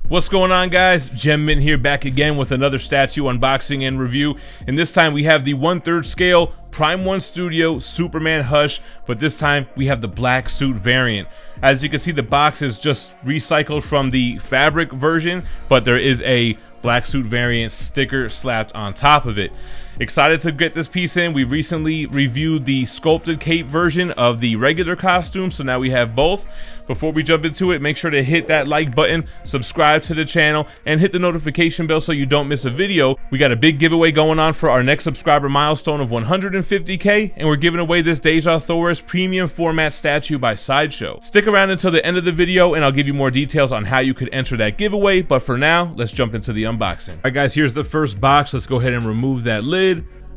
What's going on, guys? GemMint here, back again with another statue unboxing and review. And this time we have the 1/3 scale Prime 1 Studio Superman Hush, but this time we have the black suit variant. As you can see, the box is just recycled from the fabric version, but there is a black suit variant sticker slapped on top of it. Excited to get this piece in. We recently reviewed the sculpted cape version of the regular costume, so now we have both. Before we jump into it, make sure to hit that like button, subscribe to the channel, and hit the notification bell so you don't miss a video. We got a big giveaway going on for our next subscriber milestone of 150K, and we're giving away this Deja Thoris premium format statue by Sideshow. Stick around until the end of the video and I'll give you more details on how you could enter that giveaway, but for now, let's jump into the unboxing. All right, guys, here's the first box. Let's go ahead and remove that lid.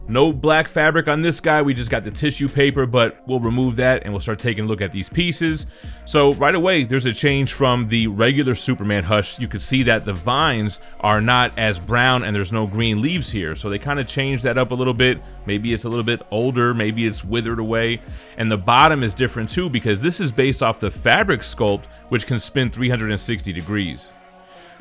No black fabric on this guy, we just got the tissue paper, but we'll remove that and we'll start taking a look at these pieces. So right away, there's a change from the regular Superman Hush. You can see that the vines are not as brown and there's no green leaves here. So they kind of changed that up a little bit. Maybe it's a little bit older, maybe it's withered away. And the bottom is different too, because this is based off the fabric sculpt, which can spin 360 degrees.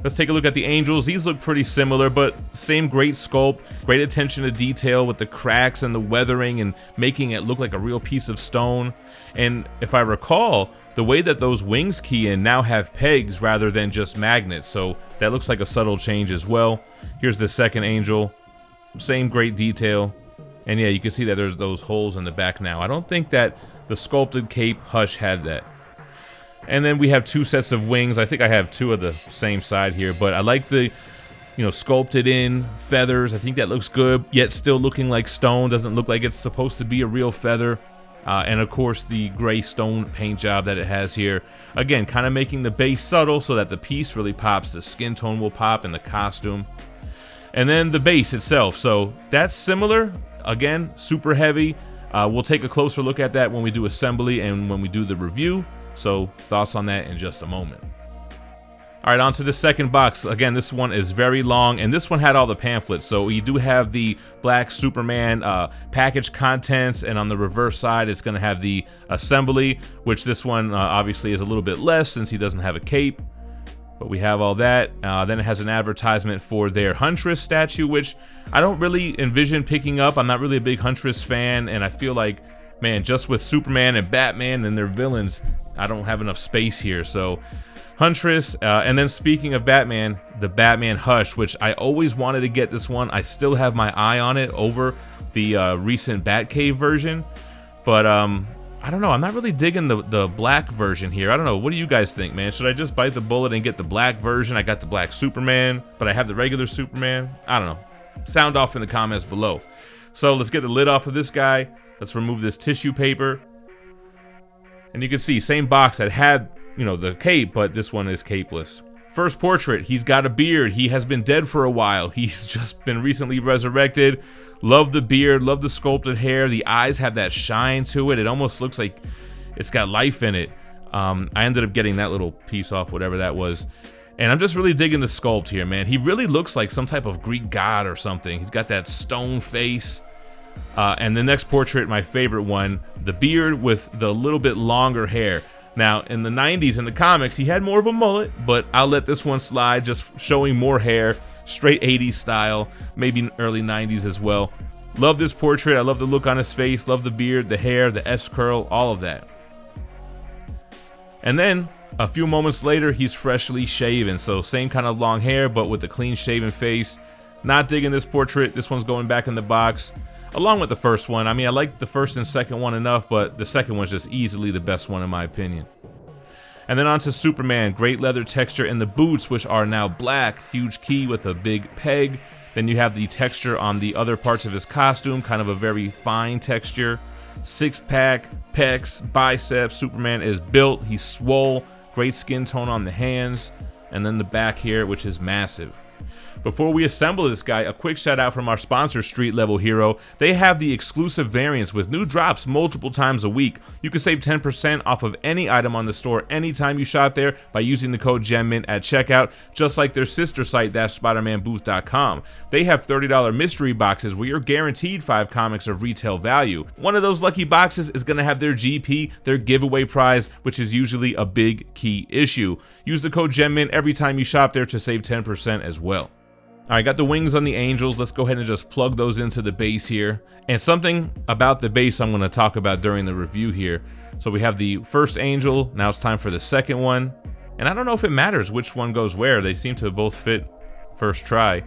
Let's take a look at the angels. These look pretty similar, but same great sculpt, great attention to detail with the cracks and the weathering and making it look like a real piece of stone. And if I recall, the way that those wings key in now have pegs rather than just magnets, so that looks like a subtle change as well. Here's the second angel, same great detail. And yeah, you can see that there's those holes in the back now. I don't think that the sculpted cape Hush had that. And then we have two sets of wings. I think I have two of the same side here, but I like the, sculpted in feathers. I think that looks good, yet still looking like stone. Doesn't look like it's supposed to be a real feather. And of course, the gray stone paint job that it has here. Again, kind of making the base subtle so that the piece really pops. The skin tone will pop in the costume. And then the base itself. So that's similar. Again, super heavy. We'll take a closer look at that when we do assembly and when we do the review. So thoughts on that in just a moment. All right, on to the second box. Again, this one is very long, and this one had all the pamphlets. So you do have the black Superman package contents, and on the reverse side, it's going to have the assembly, which this one obviously is a little bit less since he doesn't have a cape. But we have all that. Then it has an advertisement for their Huntress statue, which I don't really envision picking up. I'm not really a big Huntress fan, and I feel like, man, just with Superman and Batman and their villains, I don't have enough space here. So Huntress, and then speaking of Batman, the Batman Hush, which I always wanted to get this one. I still have my eye on it over the recent Batcave version, but I don't know. I'm not really digging the black version here. I don't know. What do you guys think, man? Should I just bite the bullet and get the black version? I got the black Superman, but I have the regular Superman. I don't know. Sound off in the comments below. So let's get the lid off of this guy. Let's remove this tissue paper. And you can see, same box that had, the cape, but this one is capeless. First portrait, he's got a beard. He has been dead for a while. He's just been recently resurrected. Love the beard, love the sculpted hair. The eyes have that shine to it. It almost looks like it's got life in it. I ended up getting that little piece off, whatever that was. And I'm just really digging the sculpt here, man. He really looks like some type of Greek god or something. He's got that stone face. And the next portrait, my favorite one, the beard with the little bit longer hair. Now, in the 90s, in the comics, he had more of a mullet, but I'll let this one slide, just showing more hair, straight 80s style, maybe early 90s as well. Love this portrait. I love the look on his face, love the beard, the hair, the S-curl, all of that. And then, a few moments later, he's freshly shaven, so same kind of long hair, but with a clean shaven face. Not digging this portrait. This one's going back in the box. Along with the first one. I mean, I like the first and second one enough, but the second one's just easily the best one in my opinion. And then on to Superman. Great leather texture in the boots, which are now black. Huge key with a big peg. Then you have the texture on the other parts of his costume, kind of a very fine texture. Six-pack, pecs, biceps. Superman is built. He's swole. Great skin tone on the hands. And then the back here, which is massive. Before we assemble this guy, a quick shout out from our sponsor, Street Level Hero. They have the exclusive variants with new drops multiple times a week. You can save 10% off of any item on the store anytime you shop there by using the code GemMint at checkout, just like their sister site, THATSPIDERMANBOOTH.com. They have $30 mystery boxes where you're guaranteed 5 comics of retail value. One of those lucky boxes is going to have their GP, their giveaway prize, which is usually a big key issue. Use the code GemMint every time you shop there to save 10% as well. Alright, got the wings on the Angels. Let's go ahead and just plug those into the base here. And something about the base I'm going to talk about during the review here. So we have the first Angel. Now it's time for the second one. And I don't know if it matters which one goes where. They seem to both fit first try.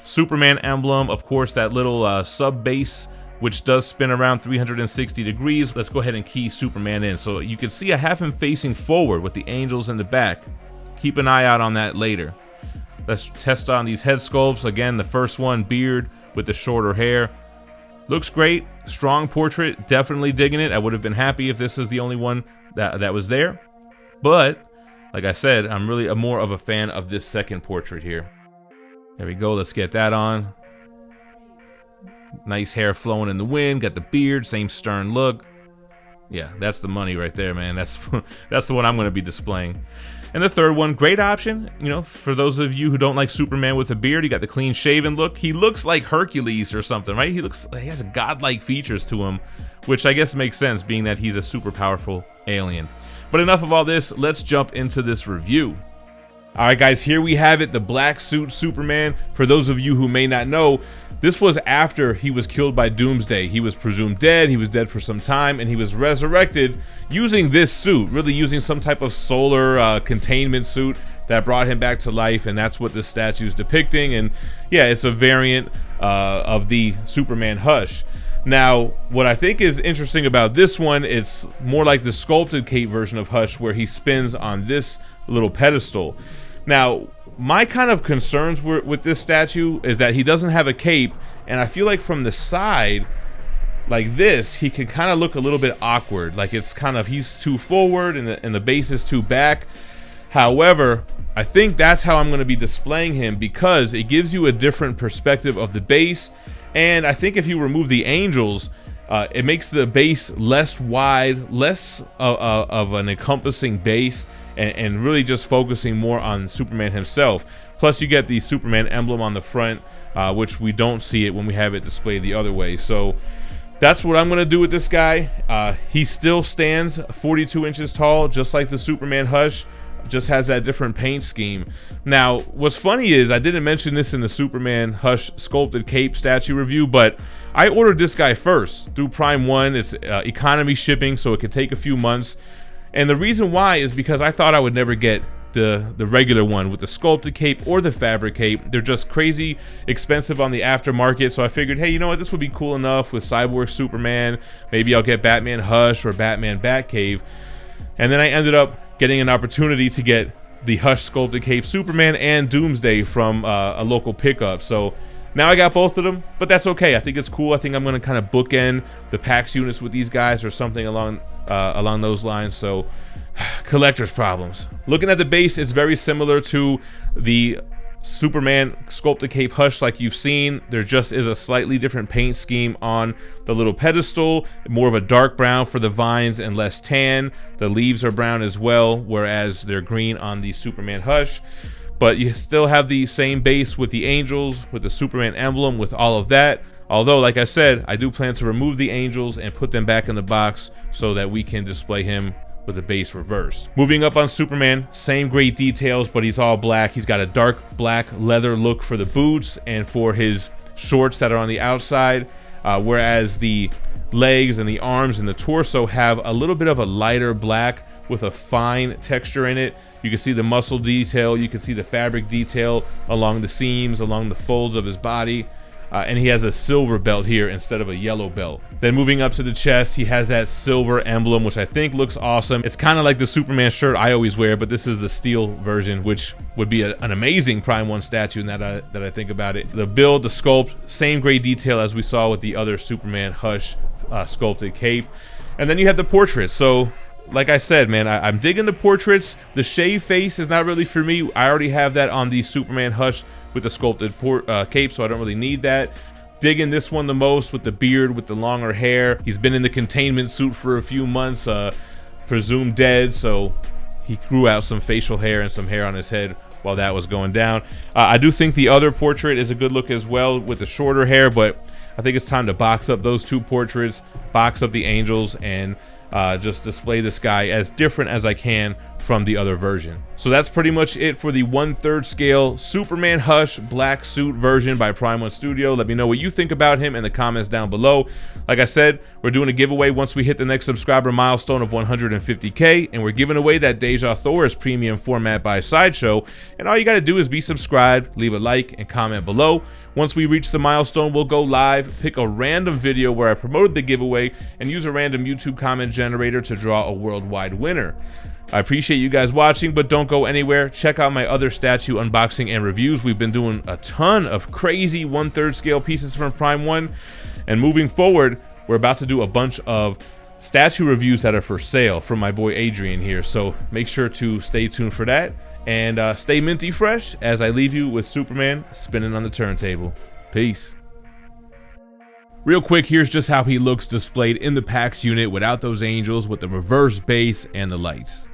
Superman emblem, of course, that little sub base, which does spin around 360 degrees. Let's go ahead and key Superman in. So you can see I have him facing forward with the Angels in the back. Keep an eye out on that later. Let's test on these head sculpts. Again, the first one, beard with the shorter hair. Looks great. Strong portrait. Definitely digging it. I would have been happy if this is the only one that was there. But, like I said, I'm really more of a fan of this second portrait here. There we go. Let's get that on. Nice hair flowing in the wind. Got the beard. Same stern look. Yeah, that's the money right there, man. That's the one I'm going to be displaying. And the third one, great option, you know, for those of you who don't like Superman with a beard. You got the clean shaven look. He looks like Hercules or something, right? He has godlike features to him, which I guess makes sense being that he's a super powerful alien. But enough of all this, let's jump into this review. Alright guys, here we have it, the black suit Superman. For those of you who may not know, this was after he was killed by Doomsday. He was presumed dead, he was dead for some time, and he was resurrected using this suit, really using some type of solar containment suit that brought him back to life, and that's what this statue is depicting. And yeah, it's a variant of the Superman Hush. Now, what I think is interesting about this one, it's more like the sculpted cape version of Hush, where he spins on this little pedestal. Now, my kind of concerns with this statue is that he doesn't have a cape, and I feel like from the side, like this, he can kind of look a little bit awkward. Like it's kind of, he's too forward and the base is too back. However, I think that's how I'm going to be displaying him, because it gives you a different perspective of the base. And I think if you remove the Angels, it makes the base less wide, less of an encompassing base, and really just focusing more on Superman himself. Plus you get the Superman emblem on the front, which we don't see it when we have it displayed the other way. So that's what I'm going to do with this guy. He still stands 42 inches tall, just like the Superman Hush, just has that different paint scheme. Now, what's funny is I didn't mention this in the Superman Hush sculpted cape statue review, but I ordered this guy first through Prime 1. It's economy shipping, so it could take a few months. And the reason why is because I thought I would never get the regular one with the sculpted cape or the fabric cape. They're just crazy expensive on the aftermarket, so I figured, hey, you know what, this would be cool enough with Cyborg Superman. Maybe I'll get Batman Hush or Batman Batcave. And then I ended up getting an opportunity to get the Hush sculpted cape Superman and Doomsday from a local pickup. So now I got both of them, but that's okay. I think it's cool. I think I'm going to kind of bookend the PAX units with these guys or something along those lines. So collector's problems. Looking at the base, it's very similar to the Superman sculpted cape Hush like you've seen. There just is a slightly different paint scheme on the little pedestal, more of a dark brown for the vines and less tan. The leaves are brown as well, whereas they're green on the Superman Hush. But you still have the same base with the Angels, with the Superman emblem, with all of that. Although, like I said, I do plan to remove the Angels and put them back in the box so that we can display him with the base reversed. Moving up on Superman, same great details, but he's all black. He's got a dark black leather look for the boots and for his shorts that are on the outside, whereas the legs and the arms and the torso have a little bit of a lighter black with a fine texture in it. You can see the muscle detail, you can see the fabric detail along the seams, along the folds of his body. And he has a silver belt here instead of a yellow belt. Then moving up to the chest, he has that silver emblem, which I think looks awesome. It's kind of like the Superman shirt I always wear, but this is the steel version, which would be an amazing Prime 1 statue now that I think about it. The build, the sculpt, same great detail as we saw with the other Superman Hush sculpted cape. And then you have the portrait. So like I said, man, I'm digging the portraits. The shave face is not really for me. I already have that on the Superman Hush with the sculpted cape, so I don't really need that. Digging this one the most with the beard, with the longer hair. He's been in the containment suit for a few months, presumed dead, so he grew out some facial hair and some hair on his head while that was going down. I do think the other portrait is a good look as well with the shorter hair, but I think it's time to box up those two portraits, box up the angels, and just display this guy as different as I can from the other version. So that's pretty much it for the 1/3 scale Superman Hush black suit version by Prime 1 Studio. Let me know what you think about him in the comments down below. Like I said, we're doing a giveaway once we hit the next subscriber milestone of 150K, and we're giving away that Deja Thoris premium format by Sideshow. And all you got to do is be subscribed, leave a like, and comment below. Once we reach the milestone, we'll go live, pick a random video where I promoted the giveaway, and use a random YouTube comment generator to draw a worldwide winner. I appreciate you guys watching, but don't go anywhere. Check out my other statue unboxing and reviews. We've been doing a ton of crazy 1/3 scale pieces from Prime 1, and moving forward, we're about to do a bunch of statue reviews that are for sale from my boy Adrian here, so make sure to stay tuned for that. And stay minty fresh as I leave you with Superman spinning on the turntable. Peace. Real quick, here's just how he looks displayed in the PAX unit without those angels, with the reverse base and the lights.